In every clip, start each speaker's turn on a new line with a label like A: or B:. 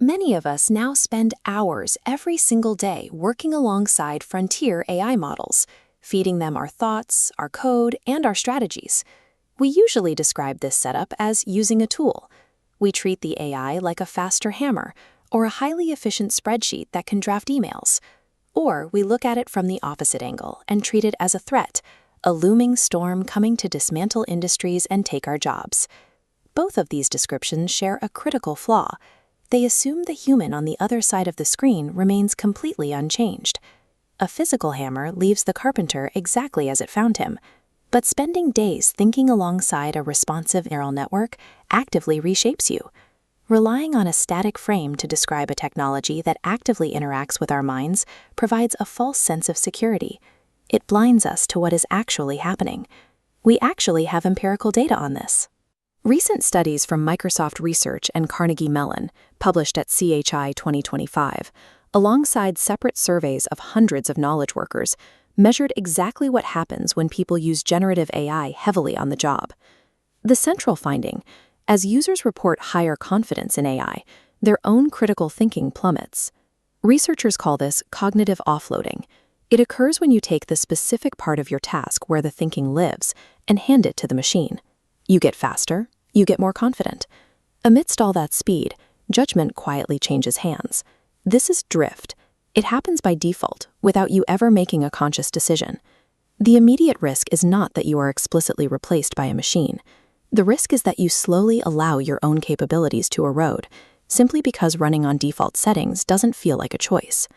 A: Many of us now spend hours every single day working alongside frontier AI models, feeding them our thoughts, our code, and our strategies. We usually describe this setup as using a tool. We treat the AI like a faster hammer or a highly efficient spreadsheet that can draft emails. Or we look at it from the opposite angle and treat it as a threat, a looming storm coming to dismantle industries and take our jobs. Both of these descriptions share a critical flaw. They assume the human on the other side of the screen remains completely unchanged. A physical hammer leaves the carpenter exactly as it found him, but spending days thinking alongside a responsive neural network actively reshapes you. Relying on a static frame to describe a technology that actively interacts with our minds provides a false sense of security. It blinds us to what is actually happening. We actually have empirical data on this. Recent studies from Microsoft Research and Carnegie Mellon, published at CHI 2025, alongside separate surveys of hundreds of knowledge workers, measured exactly what happens when people use generative AI heavily on the job. The central finding: as users report higher confidence in AI, their own critical thinking plummets. Researchers call this cognitive offloading. It occurs when you take the specific part of your task where the thinking lives and hand it to the machine. You get faster, you get more confident. Amidst all that speed, judgment quietly changes hands. This is drift. It happens by default, without you ever making a conscious decision. The immediate risk is not that you are explicitly replaced by a machine. The risk is that you slowly allow your own capabilities to erode, simply because running on default settings doesn't feel like a choice.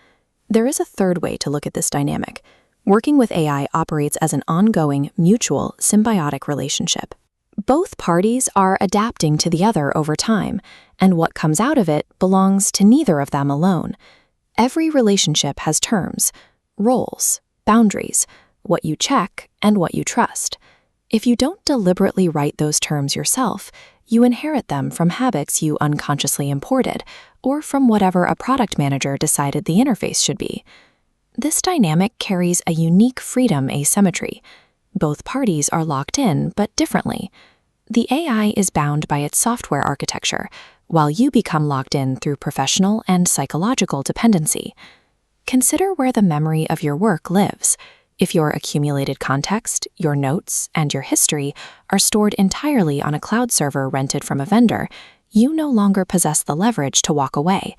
A: There is a third way to look at this dynamic. Working with AI operates as an ongoing, mutual, symbiotic relationship. Both parties are adapting to the other over time, and what comes out of it belongs to neither of them alone. Every relationship has terms, roles, boundaries, what you check and what you trust. If you don't deliberately write those terms yourself, you inherit them from habits you unconsciously imported, or from whatever a product manager decided the interface should be. This dynamic carries a unique freedom asymmetry. Both parties are locked in, but differently. The AI is bound by its software architecture, while you become locked in through professional and psychological dependency. Consider where the memory of your work lives. If your accumulated context, your notes, and your history are stored entirely on a cloud server rented from a vendor, you no longer possess the leverage to walk away.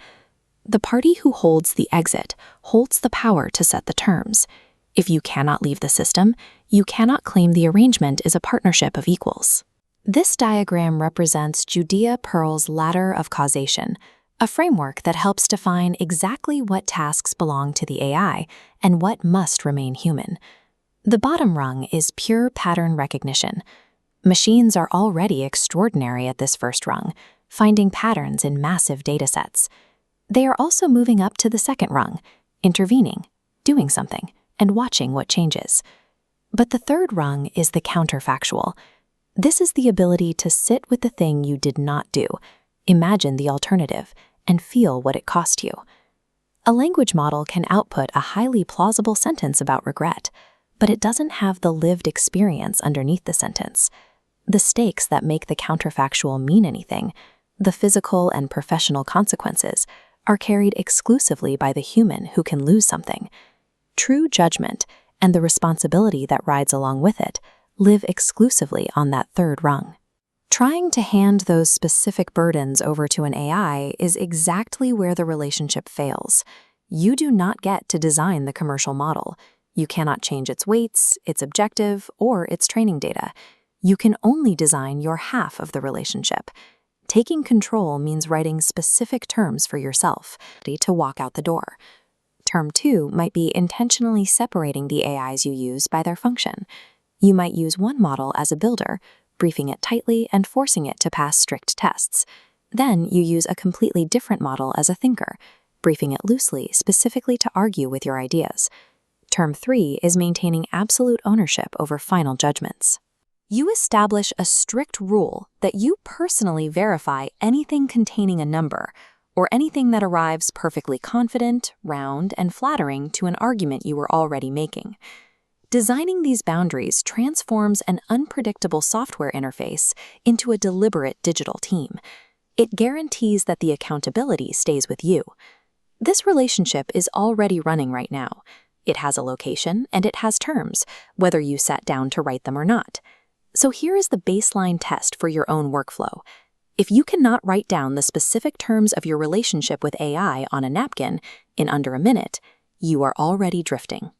A: The party who holds the exit holds the power to set the terms. If you cannot leave the system, you cannot claim the arrangement is a partnership of equals. This diagram represents Judea Pearl's ladder of causation, a framework that helps define exactly what tasks belong to the AI and what must remain human. The bottom rung is pure pattern recognition. Machines are already extraordinary at this first rung, finding patterns in massive datasets. They are also moving up to the second rung, intervening, doing something, and watching what changes. But the third rung is the counterfactual. This is the ability to sit with the thing you did not do, imagine the alternative, and feel what it cost you. A language model can output a highly plausible sentence about regret, but it doesn't have the lived experience underneath the sentence. The stakes that make the counterfactual mean anything, the physical and professional consequences, are carried exclusively by the human who can lose something. True judgment, and the responsibility that rides along with it, live exclusively on that third rung. Trying to hand those specific burdens over to an AI is exactly where the relationship fails. You do not get to design the commercial model. You cannot change its weights, its objective, or its training data. You can only design your half of the relationship. Taking control means writing specific terms for yourself to walk out the door. Term 2 might be intentionally separating the AIs you use by their function. You might use one model as a builder, briefing it tightly and forcing it to pass strict tests. Then you use a completely different model as a thinker, briefing it loosely, specifically to argue with your ideas. Term 3 is maintaining absolute ownership over final judgments. You establish a strict rule that you personally verify anything containing a number, or anything that arrives perfectly confident, round, and flattering to an argument you were already making. Designing these boundaries transforms an unpredictable software interface into a deliberate digital team. It guarantees that the accountability stays with you. This relationship is already running right now. It has a location and it has terms, whether you sat down to write them or not. So here is the baseline test for your own workflow. If you cannot write down the specific terms of your relationship with AI on a napkin in under a minute, you are already drifting.